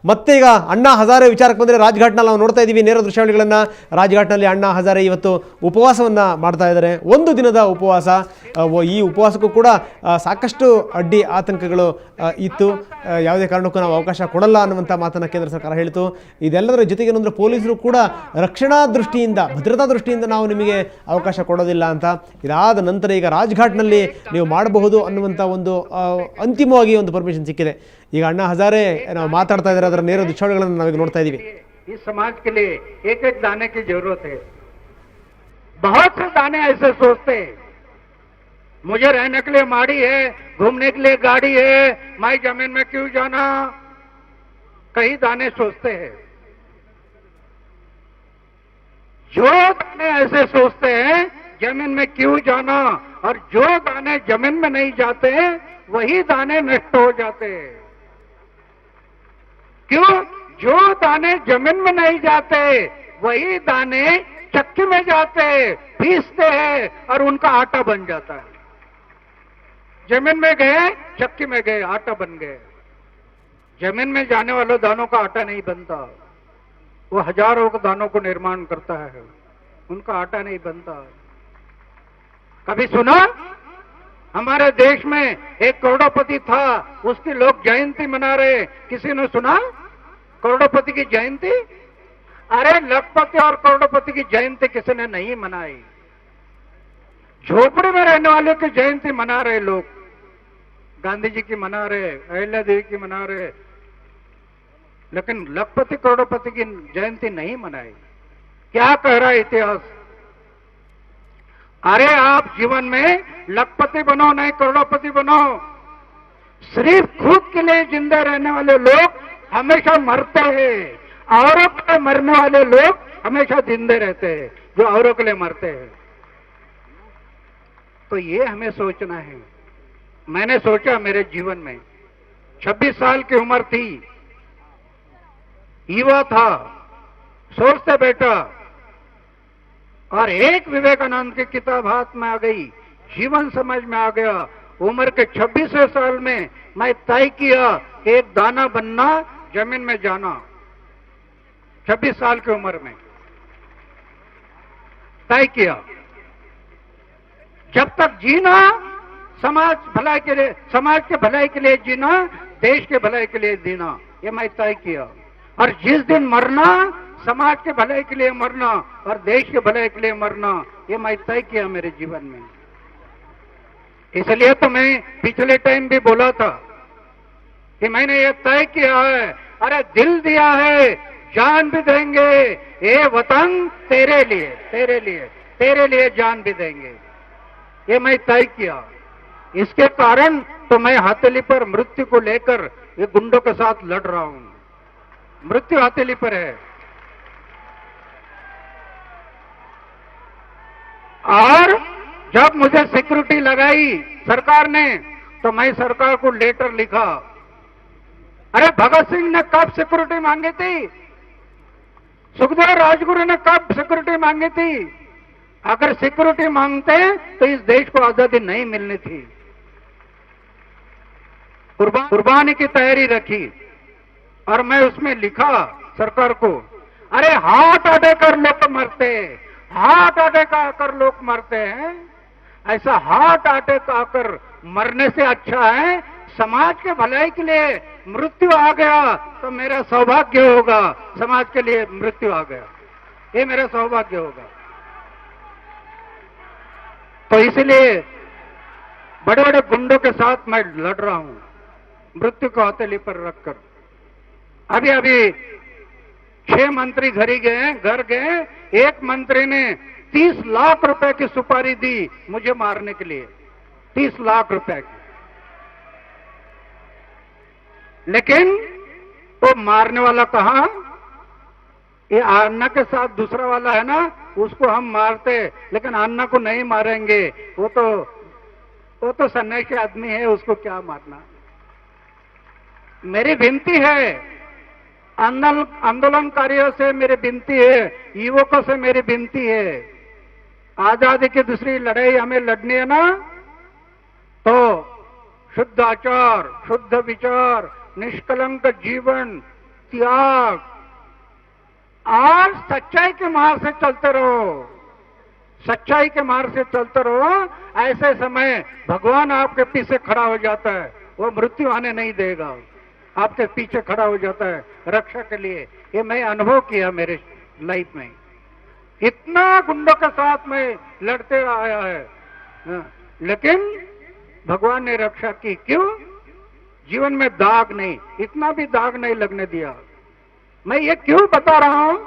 ಮತ್ತೆ ಈಗ ಅಣ್ಣಾ ಹಜಾರೆ ವಿಚಾರಕ್ಕೆ ಬಂದರೆ ರಾಜ್ಘಾಟ್ನಲ್ಲಿ ನಾವು ನೋಡ್ತಾ ಇದ್ದೀವಿ ನೇರ ದೃಶ್ಯಾವಳಿಗಳನ್ನು. ರಾಜ್ಘಾಟ್ನಲ್ಲಿ ಅಣ್ಣಾ ಹಜಾರೆ ಇವತ್ತು ಉಪವಾಸವನ್ನು ಮಾಡ್ತಾ ಇದ್ದಾರೆ, 1 ದಿನದ ಉಪವಾಸ. ಈ ಉಪವಾಸಕ್ಕೂ ಕೂಡ ಸಾಕಷ್ಟು ಅಡ್ಡಿ ಆತಂಕಗಳು ಇತ್ತು. ಯಾವುದೇ ಕಾರಣಕ್ಕೂ ನಾವು ಅವಕಾಶ ಕೊಡಲ್ಲ ಅನ್ನುವಂಥ ಮಾತನ್ನು ಕೇಂದ್ರ ಸರ್ಕಾರ ಹೇಳಿತು. ಇದೆಲ್ಲದರ ಜೊತೆಗೆ ಏನಂದರೆ ಪೊಲೀಸರು ಕೂಡ ರಕ್ಷಣಾ ದೃಷ್ಟಿಯಿಂದ, ಭದ್ರತಾ ದೃಷ್ಟಿಯಿಂದ ನಾವು ನಿಮಗೆ ಅವಕಾಶ ಕೊಡೋದಿಲ್ಲ ಅಂತ. ಇದಾದ ನಂತರ ಈಗ ರಾಜ್ಘಾಟ್ನಲ್ಲಿ ನೀವು ಮಾಡಬಹುದು ಅನ್ನುವಂಥ ಒಂದು ಅಂತಿಮವಾಗಿ ಒಂದು ಪರ್ಮಿಷನ್ ಸಿಕ್ಕಿದೆ. ಈಗ ಅಣ್ಣಾ ಹಜಾರೆ ನಾವು ಮಾತಾಡ್ತಾ ಇದ್ದಾರೆ, ಅದರ ನೇರ ದೃಶ್ಯಾವಳಿಗಳನ್ನು ನಾವೀಗ ನೋಡ್ತಾ ಇದ್ದೀವಿ. ಈ ಸಮಾಜಕ್ಕೆ लिए एक एक दाने की जरूरत है. बहुत से दाने ऐसे सोचते हैं मुझे रहने के लिए माड़ी है, घूमने के लिए गाड़ी है, मैं जमीन में क्यों जाना. कई दाने सोचते हैं. जो दाने ऐसे सोचते हैं जमीन में क्यों जाना, और जो दाने जमीन में नहीं जाते वही दाने नष्ट हो जाते हैं. क्यों? जो दाने जमीन में नहीं जाते वही दाने चक्की में जाते, पीसते हैं और उनका आटा बन जाता है. जमीन में गए, चक्की में गए, आटा बन गए. जमीन में जाने वाले दानों का आटा नहीं बनता, वो हजारों के दानों को निर्माण करता है, उनका आटा नहीं बनता. कभी सुना? हमारे देश में एक करोड़पति था, उसकी लोग जयंती मना रहे. किसी ने सुना करोड़पति की जयंती? अरे लखपति और करोड़पति की जयंती किसी ने नहीं मनाई. झोपड़ी में रहने वाले की जयंती मना रहे लोग. गांधी जी की मना रहे, अहिल्या देवी की मना रहे, लेकिन लखपति करोड़पति की जयंती नहीं मनाई. क्या कह रहा है इतिहास? अरे आप जीवन में लखपति बनो, नहीं करोड़पति बनो. सिर्फ खुद के लिए जिंदा रहने वाले लोग हमेशा मरते हैं, औरों के लिए मरने वाले लोग हमेशा जिंदे रहते हैं, जो औरों के लिए मरते हैं. तो ये हमें सोचना है. मैंने सोचा मेरे जीवन में 26 साल की उम्र थी, युवा था, सोचते बैठा और एक विवेकानंद की किताब हाथ में आ गई, जीवन समझ में आ गया. उम्र के 26वें साल में मैं तय किया एक दाना बनना, जमीन में जाना. 26 साल की उम्र में तय किया. जब तक जीना समाज भलाई के लिए, समाज के भलाई के लिए जीना, देश के भलाई के लिए जीना, ये मैं तय किया. और जिस दिन मरना, समाज के भलाई के लिए मरना और देश के भलाई के लिए मरना, ये मैं तय किया मेरे जीवन में. इसलिए तो मैं पिछले टाइम भी बोला था कि मैंने ये तय किया है. अरे दिल दिया है, जान भी देंगे. ये वतन तेरे लिए, तेरे लिए, तेरे लिए जान भी देंगे. ये मैं तय किया. इसके कारण तो मैं हथेली पर मृत्यु को लेकर ये गुंडों के साथ लड़ रहा हूं. मृत्यु हथेली पर है. और जब मुझे सिक्योरिटी लगाई सरकार ने, तो मैं सरकार को लेटर लिखा. अरे भगत सिंह ने कब सिक्योरिटी मांगी थी? सुखदेव राजगुरु ने कब सिक्योरिटी मांगी थी? अगर सिक्योरिटी मांगते तो इस देश को आजादी नहीं मिलनी थी. कुर्बानी की तैयारी रखी और मैं उसमें लिखा सरकार को, अरे हार्ट अटैक कर लोग मरते हैं, हार्ट अटैक आकर लोग मरते हैं. ऐसा हार्ट अटैक आकर मरने से अच्छा है समाज के भलाई के लिए मृत्यु आ गया तो मेरा सौभाग्य होगा. समाज के लिए मृत्यु आ गया, ये मेरा सौभाग्य होगा. तो इसलिए बड़े बड़े गुंडों के साथ मैं लड़ रहा हूं, मृत्यु को हथेली पर रखकर. अभी अभी 6 मंत्री घर गए. एक मंत्री ने 30 लाख रुपए की सुपारी दी मुझे मारने के लिए, 30 लाख रुपए की. लेकिन तो मारने वाला कहा, ये अन्ना के साथ दूसरा वाला है ना, उसको हम मारते, लेकिन अन्ना को नहीं मारेंगे. वो तो सन्यासी आदमी है, उसको क्या मारना. मेरी विनती है, आंदोलनकारियों से मेरी विनती है, युवकों से मेरी विनती है, आजादी की दूसरी लड़ाई हमें लड़नी है ना, तो शुद्ध आचार, शुद्ध विचार, निष्कलंक जीवन, त्याग और सच्चाई के मार्ग से चलते रहो, सच्चाई के मार्ग से चलते रहो। ऐसे समय भगवान आपके पीछे खड़ा हो जाता है, वो मृत्यु आने नहीं देगा, आपके पीछे खड़ा हो जाता है रक्षा के लिए। ये मैं अनुभव किया मेरे लाइफ में। इतना गुंडों के साथ में लड़ते आया है, लेकिन भगवान ने रक्षा की। क्यों? जीवन में दाग नहीं, इतना भी दाग नहीं लगने दिया। मैं ये क्यों बता रहा हूं?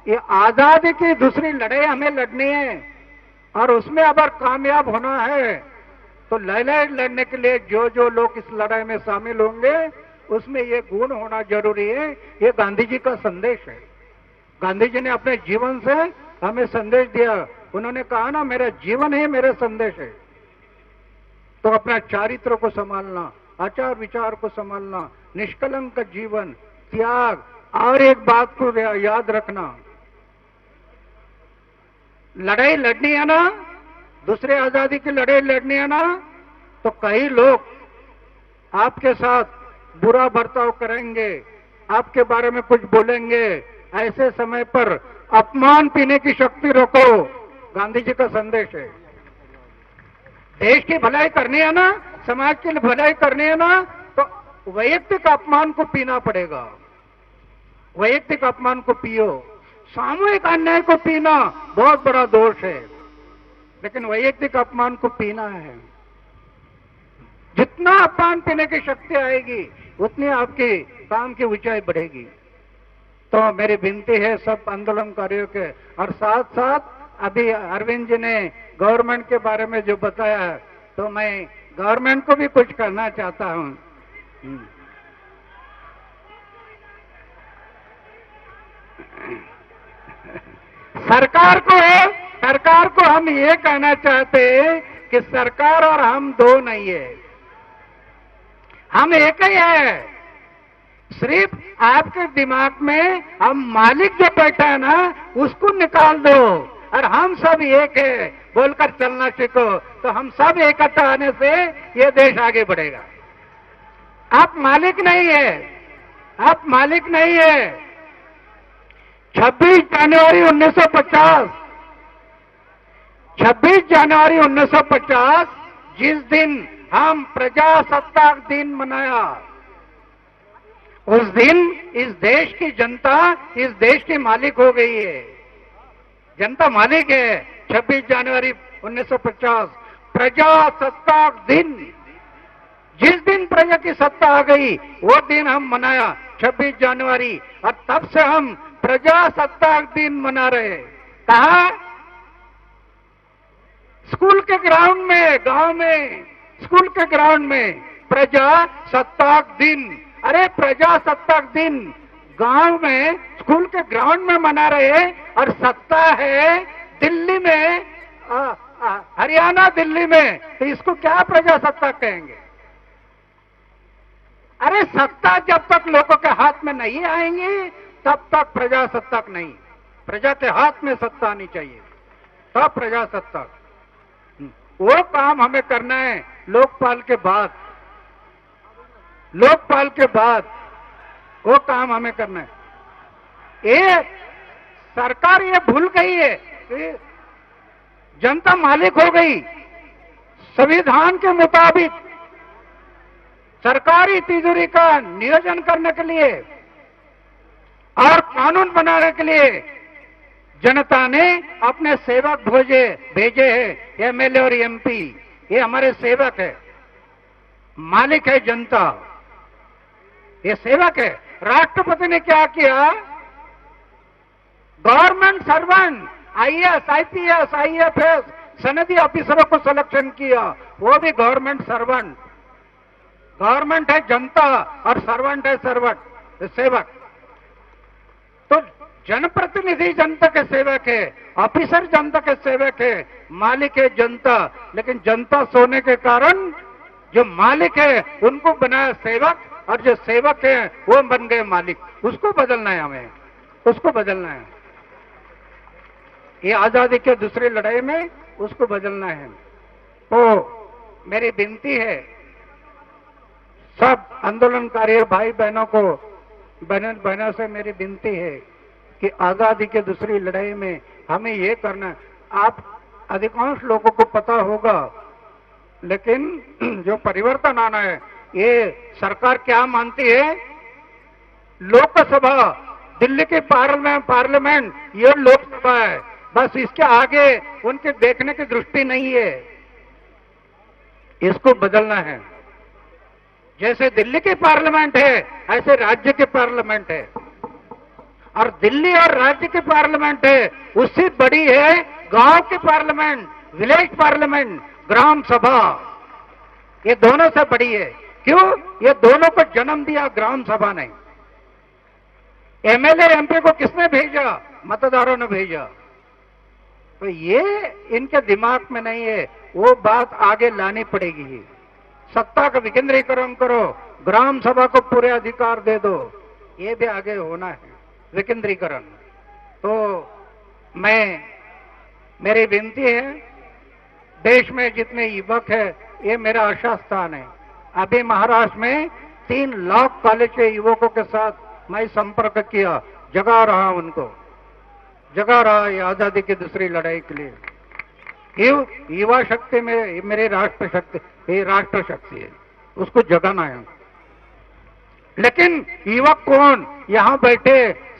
ये आजादी की दूसरी लड़ाई हमें लड़नी है, और उसमें अगर कामयाब होना है तो लड़ाई लड़ने के लिए जो जो लोग इस लड़ाई में शामिल होंगे उसमें ये गुण होना जरूरी है। ये गांधी जी का संदेश है। गांधी जी ने अपने जीवन से हमें संदेश दिया। उन्होंने कहा ना, मेरा जीवन ही मेरा संदेश है। तो अपना चारित्र को संभालना, आचार विचार को संभालना, निष्कलंक जीवन, त्याग। और एक बात को याद रखना, लड़ाई लड़नी है ना, दूसरे आजादी की लड़ाई लड़नी है ना, तो कई लोग आपके साथ बुरा बर्ताव करेंगे, आपके बारे में कुछ बोलेंगे। ऐसे समय पर अपमान पीने की शक्ति रखो, गांधी जी का संदेश है। देश की भलाई करनी है ना, समाज की भलाई करनी है ना, तो वैयक्तिक अपमान को पीना पड़ेगा। वैयक्तिक अपमान को पियो। सामूहिक अन्याय को पीना बहुत बड़ा दोष है, लेकिन वैयक्तिक अपमान को पीना है। जितना अपमान पीने की शक्ति आएगी उतनी आपकी काम की ऊंचाई बढ़ेगी। तो मेरी विनती है सब आंदोलनकारियों के, और साथ साथ अभी अरविंद जी ने गवर्नमेंट के बारे में जो बताया है, तो मैं गवर्नमेंट को भी कुछ करना चाहता हूं। सरकार को हम ये कहना चाहते हैं कि सरकार और हम दो नहीं है, हम एक ही है। सिर्फ आपके दिमाग में हम मालिक जो बैठा है ना, उसको निकाल दो और हम सब एक है बोलकर चलना सीखो, तो हम सब इकट्ठा आने से ये देश आगे बढ़ेगा। आप मालिक नहीं है, आप मालिक नहीं है। 26 जनवरी 1950, 26 जनवरी 1950 जिस दिन हम प्रजासत्ताक दिन मनाया, उस दिन इस देश की जनता इस देश की मालिक हो गई है। जनता मालिक है। 26 जनवरी 1950 प्रजासत्ताक दिन, जिस दिन प्रजा की सत्ता आ गई वो दिन हम मनाया 26 जनवरी, और तब से हम प्रजासत्ताक दिन मना रहे। कहा? स्कूल के ग्राउंड में, गांव में, स्कूल के ग्राउंड में प्रजासत्ताक दिन। अरे प्रजासत्ताक दिन गांव में, स्कूल के ग्राउंड में मना रहे, और सत्ता है दिल्ली में, हरियाणा दिल्ली में, तो इसको क्या प्रजासत्ताक कहेंगे? अरे सत्ता जब तक लोगों के हाथ में नहीं आएंगी तब तक प्रजासत्ताक नहीं। प्रजा के हाथ में सत्ता आनी चाहिए, तब प्रजासत्ताक। वो काम हमें करना है लोकपाल के बाद, लोकपाल के बाद वो काम हमें करना है। ये सरकार ये भूल गई है कि जनता मालिक हो गई। संविधान के मुताबिक सरकारी तिजोरी का नियोजन करने के लिए और कानून बनाने के लिए जनता ने अपने सेवक भेजे हैं, एमएलए और एमपी। ये हमारे सेवक है, मालिक है जनता, ये सेवक है। राष्ट्रपति ने क्या किया? Government servant, IAS, IPS, IFS, सनदी ऑफिसरों को सिलेक्शन किया, वो भी गवर्नमेंट सर्वेंट। गवर्नमेंट है जनता और सर्वेंट है सेवक। तो जनप्रतिनिधि जनता के सेवक है, ऑफिसर जनता के सेवक है, मालिक है जनता। लेकिन जनता सोने के कारण जो मालिक है उनको बनाया सेवक, और जो सेवक है वो बन गए मालिक। उसको बदलना है हमें, उसको बदलना है। ये आजादी के दूसरी लड़ाई में उसको बदलना है। तो मेरी विनती है सब आंदोलनकारी भाई बहनों को बहनों से मेरी विनती है कि आजादी की दूसरी लड़ाई में हमें ये करना है। आप अधिकांश लोगों को पता होगा, लेकिन जो परिवर्तन आना है, ये सरकार क्या मानती है? लोकसभा, दिल्ली की पार्लियामेंट ये लोकसभा है, बस इसके आगे उनके देखने की दृष्टि नहीं है। इसको बदलना है। जैसे दिल्ली की पार्लियामेंट है, ऐसे राज्य की पार्लियामेंट है, और दिल्ली और राज्य की पार्लियामेंट है, उससे बड़ी है गांव की पार्लियामेंट, विलेज पार्लियामेंट, ग्राम सभा। ये दोनों से बड़ी है। क्यों? ये दोनों को जन्म दिया ग्राम सभा ने। एमएलए एमपी को किसने भेजा? मतदारों ने भेजा। तो ये इनके दिमाग में नहीं है। वो बात आगे लानी पड़ेगी। सत्ता का विकेंद्रीकरण करो, ग्राम सभा को पूरे अधिकार दे दो, ये भी आगे होना है, विकेंद्रीकरण। तो मेरी विनती है, देश में जितने युवक है, ये मेरा आशा स्थान है। अभी महाराष्ट्र में 3 लाख कॉलेज के युवकों के साथ मैं संपर्क किया, जगा रहा उनको, जगा रहा ये आजादी की दूसरी लड़ाई के लिए। युवा शक्ति में मेरे राष्ट्र शक्ति, ये राष्ट्र शक्ति है, उसको जगाना है। लेकिन युवक कौन? यहां बैठे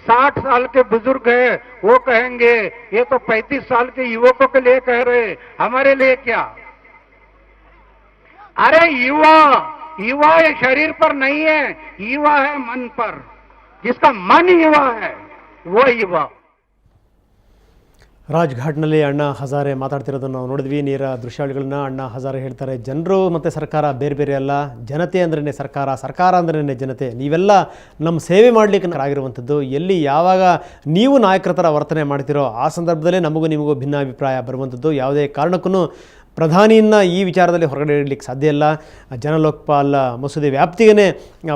60 साल के बुजुर्ग है, वो कहेंगे ये तो 35 साल के युवकों के लिए कह रहे, हमारे लिए क्या? अरे युवा ये शरीर पर नहीं है, युवा है मन पर। जिसका मन युवा है वो युवा। ರಾಜ್ಘಾಟ್ನಲ್ಲಿ ಅಣ್ಣಾ ಹಜಾರೆ ಮಾತಾಡ್ತಿರೋದನ್ನು ನಾವು ನೋಡಿದ್ವಿ. ನೇರ ದೃಶ್ಯಾವಳಿಗಳನ್ನ ಅಣ್ಣಾ ಹಜಾರೆ ಹೇಳ್ತಾರೆ, ಜನರು ಮತ್ತು ಸರ್ಕಾರ ಬೇರೆ ಬೇರೆ ಅಲ್ಲ, ಜನತೆ ಅಂದ್ರೇ ಸರ್ಕಾರ, ಸರ್ಕಾರ ಅಂದ್ರೇ ಜನತೆ, ನೀವೆಲ್ಲ ನಮ್ಮ ಸೇವೆ ಮಾಡಲಿಕ್ಕೆ ಆಗಿರುವಂಥದ್ದು. ಎಲ್ಲಿ ಯಾವಾಗ ನೀವು ನಾಯಕರ ಥರ ವರ್ತನೆ ಮಾಡ್ತಿರೋ ಆ ಸಂದರ್ಭದಲ್ಲೇ ನಮಗೂ ನಿಮಗೂ ಭಿನ್ನಾಭಿಪ್ರಾಯ ಬರುವಂಥದ್ದು. ಯಾವುದೇ ಕಾರಣಕ್ಕೂ ಪ್ರಧಾನಿಯನ್ನು ಈ ವಿಚಾರದಲ್ಲಿ ಹೊರಗಡೆ ಇಡಲಿಕ್ಕೆ ಸಾಧ್ಯ ಇಲ್ಲ. ಜನಲೋಕಪಾಲ್ ಮಸೂದೆ ವ್ಯಾಪ್ತಿಗೇ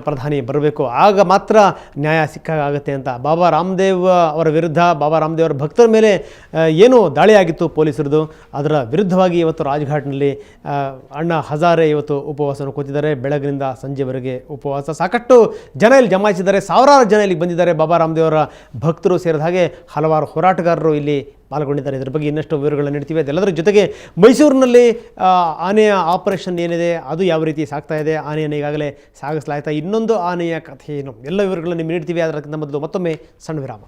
ಪ್ರಧಾನಿ ಬರಬೇಕು, ಆಗ ಮಾತ್ರ ನ್ಯಾಯ ಸಿಕ್ಕಾಗುತ್ತೆ ಅಂತ. ಬಾಬಾ ರಾಮದೇವ್ ಅವರ ವಿರುದ್ಧ, ಬಾಬಾ ರಾಮದೇವ್ ಅವರ ಭಕ್ತರ ಮೇಲೆ ಏನು ದಾಳಿಯಾಗಿತ್ತು ಪೊಲೀಸರದು, ಅದರ ವಿರುದ್ಧವಾಗಿ ಇವತ್ತು ರಾಜ್ಘಾಟ್ನಲ್ಲಿ ಅಣ್ಣಾ ಹಜಾರೆ ಇವತ್ತು ಉಪವಾಸವನ್ನು ಕೂತಿದ್ದಾರೆ. ಬೆಳಗಿನಿಂದ ಸಂಜೆವರೆಗೆ ಉಪವಾಸ. ಸಾಕಷ್ಟು ಜನ ಇಲ್ಲಿ ಜಮಾಯಿಸಿದ್ದಾರೆ, ಸಾವಿರಾರು ಜನ ಇಲ್ಲಿಗೆ ಬಂದಿದ್ದಾರೆ. ಬಾಬಾ ರಾಮದೇವ್ ಅವರ ಭಕ್ತರು ಸೇರಿದ ಹಾಗೆ ಹಲವಾರು ಹೋರಾಟಗಾರರು ಇಲ್ಲಿ ಪಾಲ್ಗೊಂಡಿದ್ದಾರೆ. ಇದರ ಬಗ್ಗೆ ಇನ್ನಷ್ಟು ವಿವರಗಳನ್ನು ನೀಡ್ತೀವಿ. ಅದೆಲ್ಲದರ ಜೊತೆಗೆ ಮೈಸೂರಿನಲ್ಲಿ ಆನೆಯ ಆಪರೇಷನ್ ಏನಿದೆ, ಅದು ಯಾವ ರೀತಿ ಸಾಗ್ತಾ ಇದೆ, ಆನೆಯನ್ನು ಈಗಾಗಲೇ ಸಾಗಿಸಲಾಯ್ತಾ, ಇನ್ನೊಂದು ಆನೆಯ ಕಥೆ ಏನು, ಎಲ್ಲ ವಿವರಗಳನ್ನು ನಿಮಗೆ ನೀಡ್ತೀವಿ. ಅದಕ್ಕಿಂತ ಮೊದಲು ಮತ್ತೊಮ್ಮೆ ಸಣ್ಣ ವಿರಾಮ.